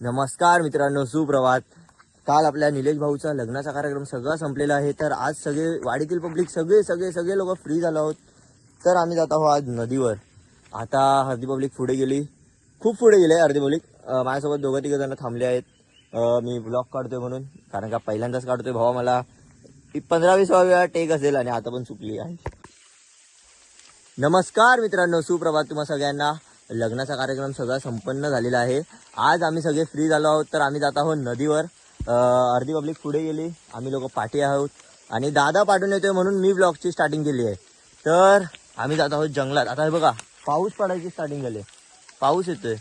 नमस्कार मित्रांनो, सुप्रभात. काल आपल्या निलेश भाऊचा लग्नाचा कार्यक्रम सगळा संपलेला आहे. तर आज सगळे वाडीतील पब्लिक सगळे लोक फ्री झालो आहोत. तर आम्ही जात आहोत आज नदीवर. आता अर्धी पब्लिक पुढे गेली, खूप पुढे गेले अर्धी पब्लिक. माझ्यासोबत दोघं तिघं जण थांबले आहेत. मी ब्लॉग काढतोय म्हणून, कारण का पहिल्यांदाच काढतोय. भावा मला 15-20 वेळा टेक असेल आणि आता पण चुकली आहे. नमस्कार मित्रांनो, सुप्रभात तुम्हा सगळ्यांना. लग्नाचा कार्यक्रम सगळा संपन्न झालेला आहे. आज आम्ही सगळे फ्री झालो आहोत. तर आम्ही जात आहोत नदीवर. अर्धी पब्लिक पुढे गेली, आम्ही लोक पाठी आहोत आणि दादा पाठवून येतोय म्हणून मी ब्लॉगची स्टार्टिंग केली आहे. तर आम्ही जात आहोत जंगलात. आता हे बघा, पाऊस पडायची स्टार्टिंग झाली, पाऊस येतोय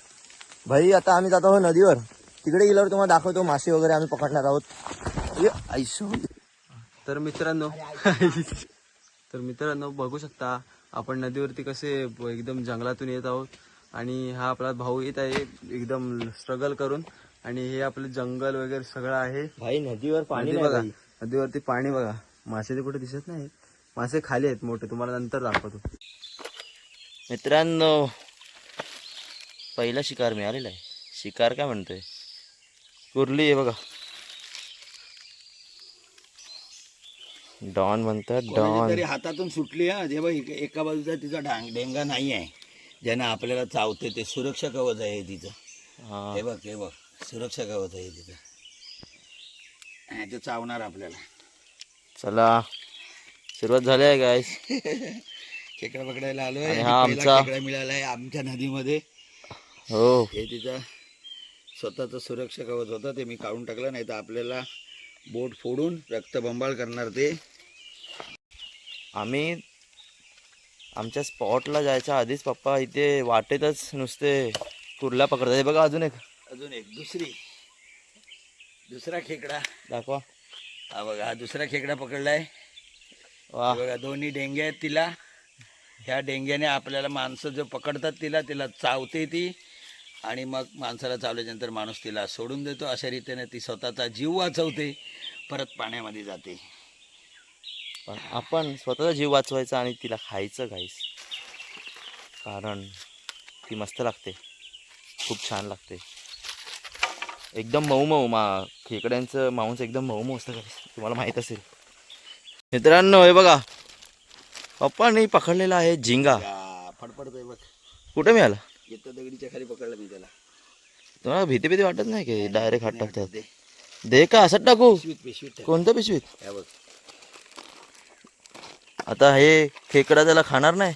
भाई. आता आम्ही जात आहोत नदीवर. तिकडे गेल्यावर तुम्हाला दाखवतो मासे वगैरे आम्ही पकडणार आहोत. तर मित्रांनो बघू शकता आपण नदीवरती कसे एकदम जंगलातून येत आहोत. आणि हा आपला भाऊ येत आहे एकदम स्ट्रगल करून. आणि हे आपलं जंगल वगैरे सगळं आहे भाई. नदीवर पाणी नदी नाही बघा, भाई. नदीवरती पाणी बघा. मासे ते कुठे दिसत नाही, मासे खाली आहेत मोठे, तुम्हाला नंतर दाखवतो. मित्रांनो, पहिला शिकार मिळालेला आहे. शिकार काय म्हणतोय, कुर्ली आहे बघा. डॉन म्हणतात, डॉन. तरी हातातून सुटली. हा जे बघ, एका बाजूचा तिचा डेंगा नाही आहे ज्यानं आपल्याला चावते. ते सुरक्षा कवच आहे तिचं. हे बघ, हे बघ, सुरक्षा कवच आहे तिचं. ते चावणार आपल्याला. चला, सुरुवात झाली आहे गाईस. खेकडा पकडायला आलोय. आणि आणि हा पहिला आमचा खेकडा मिळाला आहे आमच्या नदीमध्ये. हो, हे तिचा स्वतःचं सुरक्षा कवच होतं. ते मी काढून टाकलं, नाही तर आपल्याला बोट फोडून रक्तबंबाळ करणार ते. आम्ही आमच्या स्पॉटला जायच्या आधीच पप्पा इथे वाटेतच नुसते कुर्ला पकडतात. हे बघा, अजून एक दुसरा खेकडा दाखवा. हा बघा, हा दुसरा खेकडा पकडलाय. वा, बघा, दोन्ही डेंगे आहेत तिला. ह्या डेंग्याने आपल्याला माणसं जो पकडतात तिला चावते ती. आणि मग माणसाला चावल्यानंतर माणूस तिला सोडून देतो. अशा रीतीने ती स्वतःचा जीव वाचवते, परत पाण्यामध्ये जाते. पण आपण स्वतःचा जीव वाचवायचा आणि तिला खायचं गाईस, कारण ती मस्त लागते, खूप छान लागते. एकदम मऊ मऊ खेकड्यांचं मांस एकदम मऊ मऊ असतं गाईस, तुम्हाला माहीत असेल. मित्रांनो, हे बघा, पप्पांनी पकडलेला आहे झिंगा. फडफडतोय बघ. कुठे मिळाला? येतं दगडीच्या खाली पकडलं मी त्याला. तुम्हाला भीती वाटत नाही की डायरेक्ट हात टाकतात? दे का असं टाकू? पिशवीत कोणत्या पिशवीत? हे बघ. आता हे खेकडा त्याला खाणार नाही.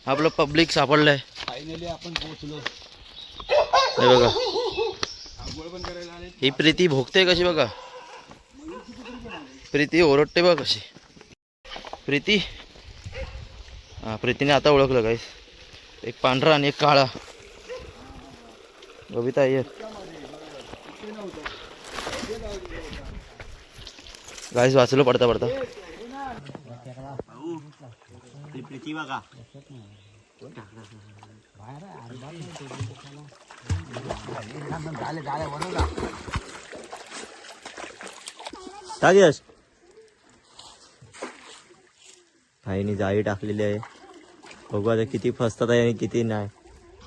आपलं पब्लिक सापडलंय फायनली. आपण पोहोचलो. हे बघा, आंघोळ पण करायला आले. ही प्रीती भोगते कशी बघा. प्रीती ओरडते बघा कशी. प्रीती, हा, प्रीतीने आता ओळखलं गाईस. एक पांढरा आणि एक काळा. बबिता ये गाईस, वाचलो पडता पडता. प्रीती बघा. टाकस भाईनी जाळी टाकलेली आहे. बघू आता किती फसतात आहे आणि किती नाही.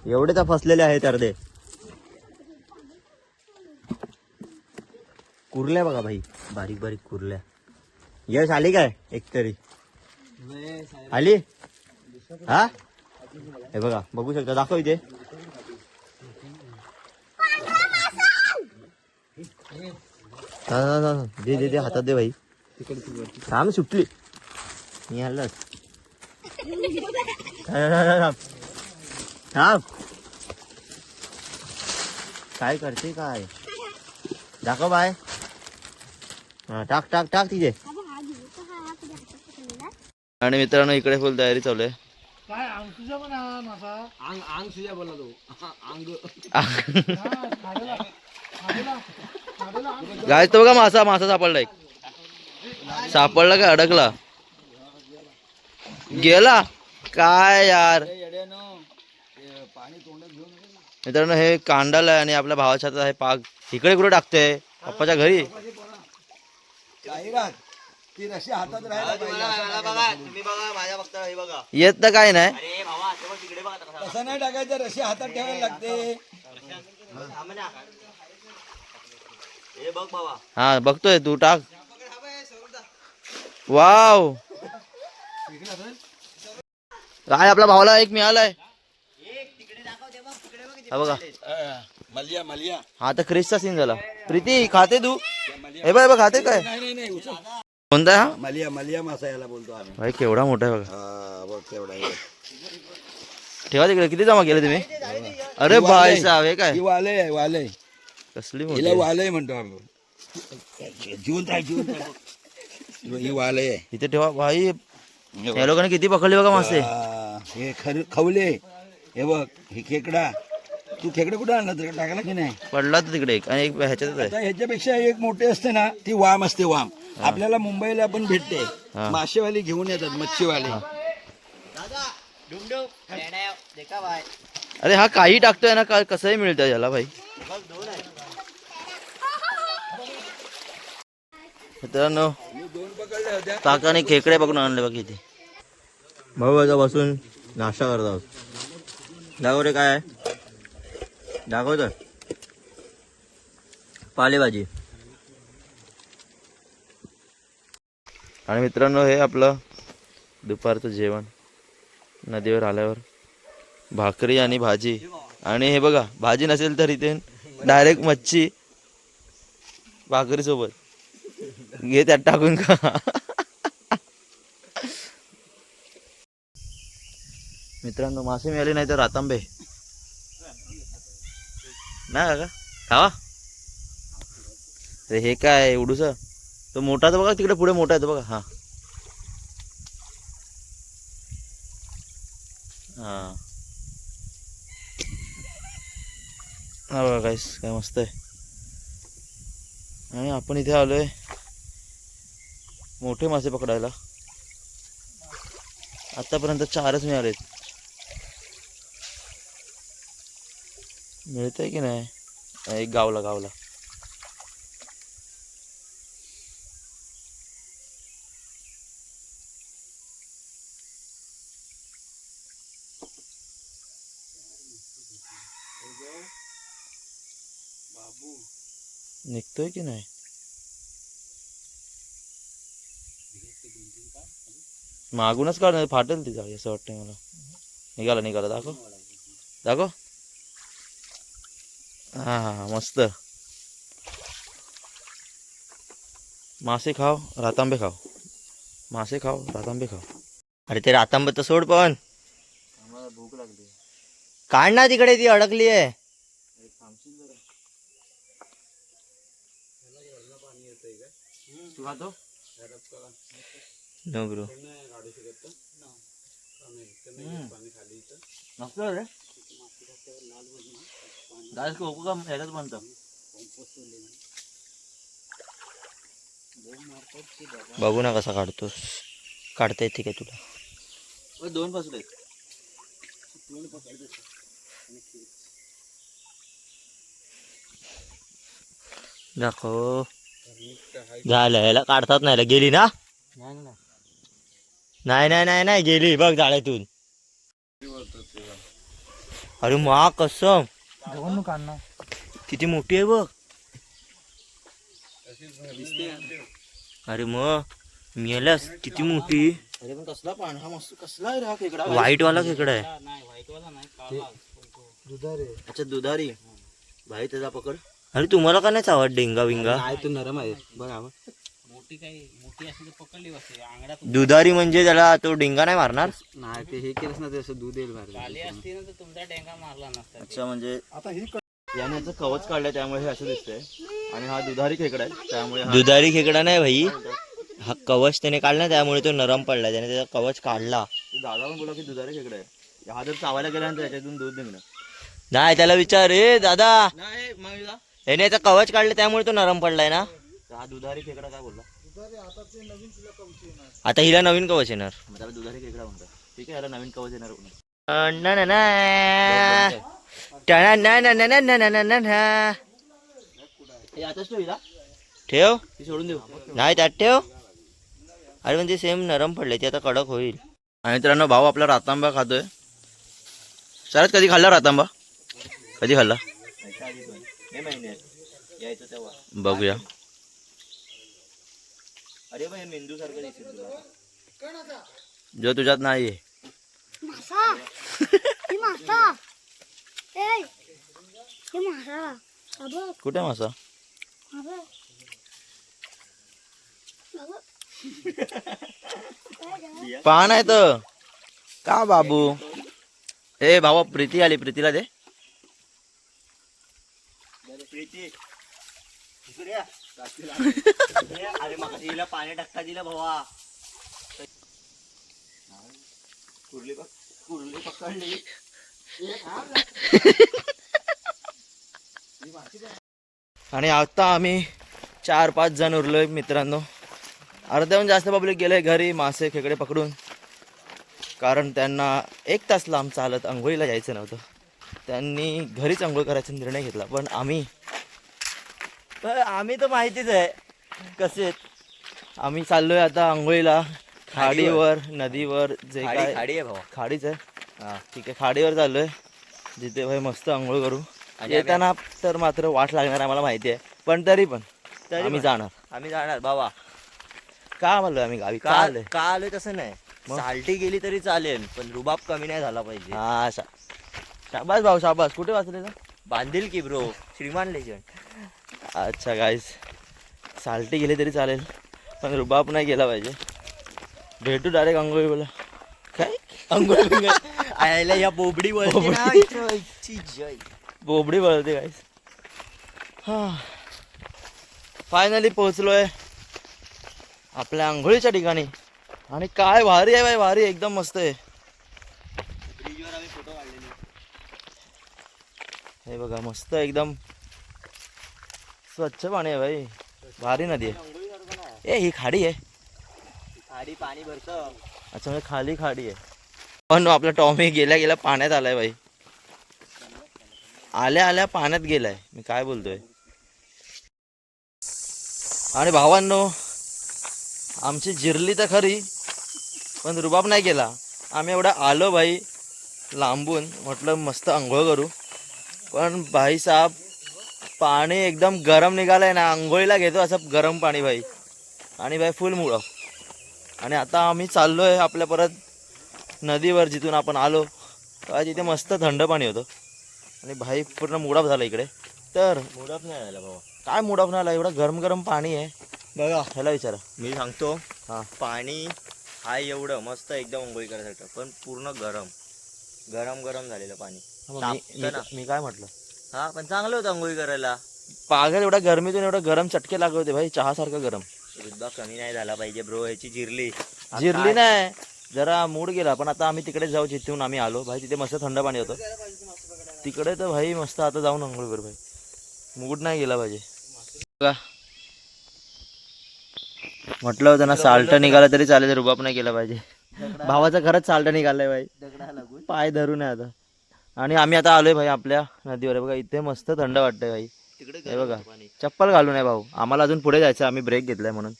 एवढे तर फसलेले आहेत अर्धे. कुर्ल्या बघा भाई, बारीक बारीक कुर्ल्या. यश आली काय एकतरी? आली हा. हे बघा, बघू शकता, दाखव इथे. दे दे दे, हातात दे भाई. थांब, सुटली. मी आलं. थांब, काय करते काय? दाखव बाय. हा, टाक टाक टाक तिथे. आणि मित्रांनो, इकडे फुल तयारी चालू आहे. गाय तो बघा, मासा सापडला. एक सापडला का अडकला गेला काय यार. मित्रांनो, हे कांडाल आहे आणि आपल्या भावाच्या हातात आहे पाग. इकडे कुठे टाकतोय? पप्पाच्या घरी. ती रशी हातात राहायला पाहिजे. येत तर काय नाही. तसं नाही टाकायचं, रशी हातात ठेवायला लागते. हे बघ बाबा. हा बघतोय तू टाक. वाव काय आपल्या भावाला एक मिळालाय. हा बघा मलिया मलिया हा तर क्रिसचा सीन झाला. प्रीती खाते तू हे बघ खाते काय कोणता आहे हा मलिया मलिया मासा याला बोलतो आम्ही. भाई केवढा मोठा आहे बघा. हा बघ केवढा आहे. ठेवा तिकडे. किती जमा केले तुम्ही. अरे भाई साहेब हे काय ही वालय आहे वालय. कसली हिला मोठी वालय म्हणतो आम्ही. जिवंत आहे जिवंत आहे. ही वालय आहे. इथे ठेवा भाई. या लोकांनी किती पकडले बघा मासे. हे खवले. हे बघ हे खेकडा. तू खेकडा कुठे आणला तर टाकला की नाही. पडला तर तिकडे एक आणि एक ह्याच्यातच आहे. आता ह्याच्यापेक्षा एक मोठे असते ना ती वाम असते वाम. आपल्याला मुंबईला पण भेटते. मासेवाली घेऊन येतात मच्छीवाले. अरे हा काही टाकतोय ना कसंही मिळतं याला भाई. मित्रांनो काकाने खेकडे पकडून आणले बघ इथे. भाऊ आता बसून नाश्ता करत आहोत. दाखव रे काय आहे. दाखव तर. पालेभाजी. आणि मित्रांनो हे आपलं दुपारचं जेवण. नदीवर आल्यावर भाकरी आणि भाजी. आणि हे बघा भाजी नसेल तर इथे डायरेक्ट मच्छी भाकरी सोबत घे त्यात टाकून खा. मित्रांनो मासे मिळाले नाही तर रातांबे नाही का खावा. हे काय एवढूस तो मोठा तर बघा तिकडे पुढे मोठा आहे तो बघा. हा हा हा बघा गाईस काय मस्त आहे. आणि आपण इथे आलोय मोठे मासे पकडायला. आतापर्यंत 4च मिळालेत. मिळतंय की नाही. एक गावला निघतोय की नाही. मागूनच काढ फाटेल ती जाळी असं वाटतंय मला. निघाला दाखव. हा मस्त. मासे खाव रातांबे खाव. मासे खाव रातांबे खाव. अरे ते रातांब तर सोड पण. भूक लागली. काढ ना तिकडे ती अडकली आहे. तू खातो नो ब्रो. मस्त रे. गाइस कोको का ह्याच्यात बनतं. बघू ना कसा काढतोस. काढता येते काय तुला. 2 फसले. दाखव. झालं याला काढतात नाही. गेली ना. नाही गेली बघ जाळ्यातून. अरे मा कसम किती मोठी आहे बघ. अरे मग मेलास किती मोठी. अरे पण कसला पाणी हा मस्त कसला आहे रे हा खेकडा. व्हाईट वाला खेकडा आहे. अच्छा दुधारी भाई त्याचा पकड. अरे तुम्हाला का नाही चावत डेंगा विंगा. नाही तू नरम आहे बघा. दुधारी म्हणजे त्याला तो डेंगा नाही मारणार. नाही ते हे केलंच ना ते असं दूध येईल बाहेर. अच्छा म्हणजे याने याचं कवच काढलंय त्यामुळे हे असं दिसतंय. आणि हा दुधारी खेकडा आहे त्यामुळे दुधारी खेकडा नाही भाई. हा कवच त्याने काढला त्यामुळे तो नरम पडला. त्याने त्याचा कवच काढला. दादा पण बोला की दुधारी खेकडा आहे. हा जर चावायला गेला तर त्याच्यातून दूध निघणार नाही. त्याला विचार रे दादा. नाही. त्याने याचा कवच काढलं त्यामुळे तो नरम पडलाय ना. हा दुधारी खेकडा काय बोलला. आता हिला नवीन कवच येणार. त्याला दुधारी खेकडा म्हणतात. ठीक आहे याला नवीन कवच येणार. ठेव. ती सोडून देऊ. नाही त्यात ठेव. अरे म्हणजे सेम नरम पडले ते आता कडक होईल. आणि मित्रांनो भाऊ आपला रातांबा खातोय. शरद कधी खाल्ला रातांबा. कधी खाल्ला मे महिन्यात यायचं तेव्हा बघूया. अरे बाई मेंदू सारखं दिसेल तुला. जो तुझ्यात नाही आहे. मासा हे मासा ए हे मासा अबो कुठे मासा? अबो अबो पान आहे तर का बाबू. ए भावा प्रीती आली, प्रीतीला दे. प्रीती इकडे या. अरे मग हिला पाणी टाकता दिलं भावा. कुर्ली पकडली. आणि आता आम्ही 4-5 जण उरलोय मित्रांनो. अर्ध्याहून जास्त पब्लिक गेले घरी मासे खेकडे पकडून, कारण त्यांना 1 तास लांब चालत आंघोळीला जायचं नव्हतं. त्यांनी घरीच आंघोळ करायचा निर्णय घेतला. पण आम्ही तर माहितीच आहे कसे आम्ही चाललोय आता आंघोळीला खाडीवर, नदीवर, जे काय खाडी आहे भावा. खाडीच आहे. हां ठीक आहे, खाडीवर चाललोय जिथे भाई मस्त आंघोळ करू. आणि येताना तर मात्र वाट लागणार आम्हाला माहिती आहे, पण तरी पण आम्ही जाणार. आम्ही जाणार बाबा. का आलोय आम्ही गावी? का का आलोय? का आलोय तसं नाही, साल्टी गेली तरी चालेल पण रुबाब कमी नाही झाला पाहिजे. हा शाबास भाऊ शाबास. कुठे वाचलेलं? बांधील की ब्रो, श्रीमान लेजंड. अच्छा गाईस, साल्टी गेली तरी चालेल पण रुबाब नाही गेला पाहिजे. भेटू डायरेक्ट आंघोळी. बोला काय अंघोळ आयला या बोबडी वळते ना, इच्छी जय. बोबडी वळते गाईस. हा फायनली पोहोचलोय आपल्या आंघोळीच्या ठिकाणी. आणि काय भारी आहे भाई, भारी एकदम मस्त आहे. ब्रिजवर आम्ही फोटो काढलेले. हे बघा मस्त एकदम स्वच्छ पाणी आहे भाई, भारी नदी आहे. ए ही खाडी आहे. खाडी पाणी भरतं. अच्छा म्हणजे खाली खाडी आहे. पण आपला टॉमी गेल्या गेल्या पाण्यात आलाय भाई, आल्या आल्या पाण्यात गेलाय. मी काय बोलतोय. आणि भावांनो आमची जिरली तर खरी पण रुबाब नाही केला. आम्ही एवढा आलो भाई लांबून, म्हटलं मस्त आंघोळ करू, पण भाई साहेब पाणी एकदम गरम निघालंय ना. आंघोळीला घेतो असं गरम पाणी भाई, आणि भाई फुल मूड ऑफ. आणि आता आम्ही चाललोय आपल्या परत नदीवर जिथून आपण आलो. तेव्हा तिथे मस्त थंड पाणी होतं आणि भाई पूर्ण मूड ऑफ झाला इकडे. तर मूड ऑफ नाही झाला भावा. काय मूड ऑफ नाही आला, एवढं गरम गरम पाणी आहे. बघा ह्याला विचारा. मी सांगतो, हां पाणी हाय एवढं मस्त एकदम अंघोळी करायसाठी, पण पूर्ण गरम गरम गरम झालेलं पाणी. तापतं ना. मी काय म्हटलं, हा पण चांगलं होतं अंघोळी करायला. पागल एवढ्या गरमीतून एवढं गरम चटके लागले होते भाई, चहासारखं गरम. सुद्धा कमी नाही झाला पाहिजे ब्रो. ह्याची जिरली जिरली नाही, जरा मूड गेला. पण आता आम्ही तिकडे जाऊ जिथून आम्ही आलो भाई, तिथे मस्त थंड पाणी होतं तिकडे. तर भाई मस्त आता जाऊन आंघोळ करू भाई, मूड नाही गेला पाहिजे. बघा म्हटलं होतं ना, साल्ट निघाला तरी चालेल, रुबाब नाही केला पाहिजे. भावाचा खरंच साल्ट निघालाय भाई, पाय धरून आहे आता. आणि आम्ही आता आलोय भाई आपल्या नदीवर. बघा इथे मस्त थंड वाटतंय भाई. हे बघा चप्पल घालून आहे भाऊ, आम्हाला अजून पुढे जायचं, आम्ही ब्रेक घेतलाय म्हणून.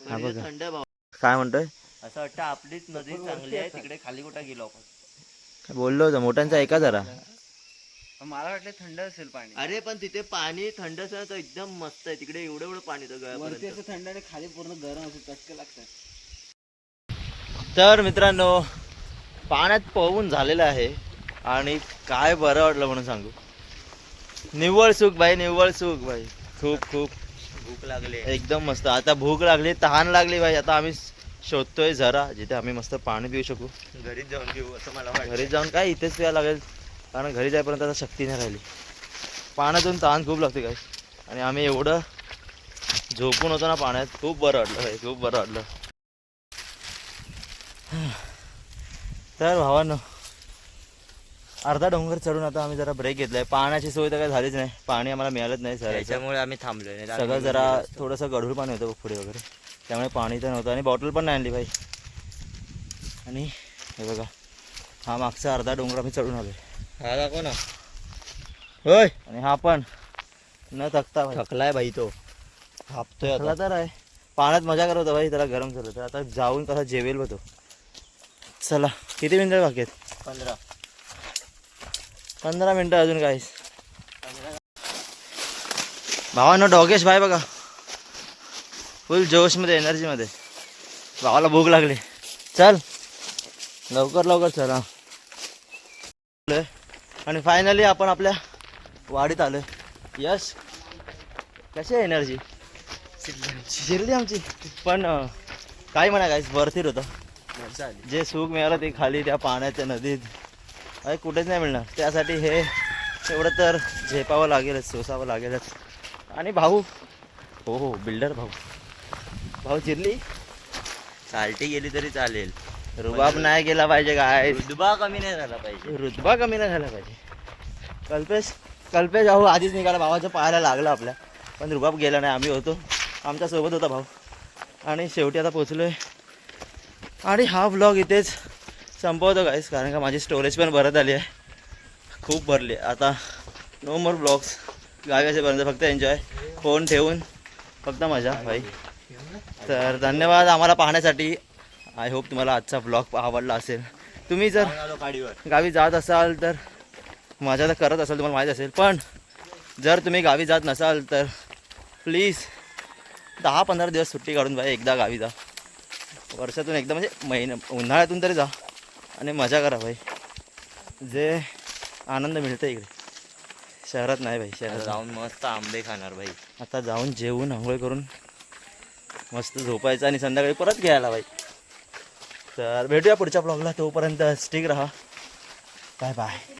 हा बघा थंड भाऊ. काय म्हणतोय. असं वाटतं आपलीच नदी चांगली आहे, तिकडे खाली कुठं गेलो आपण. बोललो होतं मोठ्यांचा ऐका जरा. मला वाटलं थंड असेल पाणी. अरे पण तिथे पाणी थंड असेल तर एकदम मस्त आहे. तिकडे एवढं एवढं पाणी होतं वरती गळ्यापर्यंत. असं थंड आणि खाली पूर्ण गरम असं चटके लागतात. तर मित्रांनो पाण्यात पोहून झालेलं आहे आणि काय बरं वाटलं म्हणून सांगू. निव्वळ सुख भाई, निव्वळ सुख भाई. खूप खूप भूक लागली. एकदम मस्त. आता भूक लागली, तहान लागली भाई. आता आम्ही शोधतोय झरा जिथे आम्ही मस्त पाणी पिऊ शकू. घरीच जाऊन घेऊ असं मला वाटतं. घरी जाऊन काय इथेच प्यायला लागेल, कारण घरी जाईपर्यंत आता शक्ती नाही राहिली. पाण्यातून तहान खूप लागते काय. आणि आम्ही एवढं झोपून होतो ना पाण्यात, खूप बरं वाटलं भाई, खूप बरं वाटलं. तर भावांनो अर्धा डोंगर चढून आता आम्ही जरा ब्रेक घेतलाय. पाण्याची सोय तर काय झालीच नाही, पाणी आम्हाला मिळालंच नाही सर. त्याच्यामुळे आम्ही थांबलोय. नाही तर सगळं आम्ही जरा गेलो असतो. थोडंसं गढूळ पाणी होतं पुढे वगैरे, त्यामुळे पाणी तर नव्हतं. आणि बॉटल पण नाही आणली भाई. आणि हे बघा हा मागचा अर्धा डोंगर आम्ही चढून आलोय. हा दाखव ना. होय आणि हा पण न थकता भाई. थकलाय भाई तो. थापतोय थकला आता. तर आहे, पाण्यात मजा करत होता भाई, त्याला गरम झालं. तर आता जाऊन कसा जेवेल बघतो. चला किती मिनिटं बाकी आहेत? 15 15 मिनिटं अजून काहीच. भावानं डॉगेश भाई बघा फुल जोशमध्ये एनर्जीमध्ये. भावाला भूक लागली. चल लवकर लवकर चल हा. आणि फायनली आपण आपल्या वाडीत आलोय. यश कशी आहे एनर्जी? शिरली आमची. पण काय म्हणा काय वरतीर होतं. जे सुख मिळालं ते खाली त्या पाण्याच्या नदीत अरे कुठेच नाही मिळणार. त्यासाठी हे एवढं तर झेपावं लागेलच, सोसावं लागेलच. आणि भाऊ हो हो बिल्डर भाऊ चिरली चालती गेली तरी चालेल. रुबाब नाही गेला पाहिजे काय. रुतबा कमी नाही झाला पाहिजे. रुतबा कमी नाही झाला पाहिजे. कल्पेश भाऊ आधीच निघाला. भावाच्या पाहायला लागला आपल्या, पण रुबाब गेला नाही. आम्ही होतो, आमच्यासोबत होता भाऊ. आणि शेवटी आता पोचलोय. आणि हा व्लॉग इथेच संपवतो गाईस, कारण का माझी स्टोरेज पण भरत आली आहे, खूप भरली. आता नो मोर ब्लॉग्स. गावी असेपर्यंत फक्त एन्जॉय, फोन ठेवून फक्त मजा भाई. तर धन्यवाद आम्हाला पाहण्यासाठी. आय होप तुम्हाला आजचा ब्लॉग आवडला असेल. तुम्ही जर गावी जात असाल तर मजा तर करत असाल, तुम्हाला माहीत असेल. पण जर तुम्ही गावी जात नसाल तर प्लीज 10-15 दिवस सुट्टी काढून भाई एकदा गावी जा. वर्षातून एकदा म्हणजे उन्हाळ्यातून तरी जा आणि मजा करा भाई. जे आनंद मिळतं इकडे शहरात नाही भाई. शहरात जाऊन मस्त आंबे खाणार भाई. आता जाऊन जेवून आंघोळ करून मस्त झोपायचं आणि संध्याकाळी परत घ्यायला भाई. तर भेटूया पुढच्या ब्लॉगला. तोपर्यंत स्टिक राहा. Bye bye.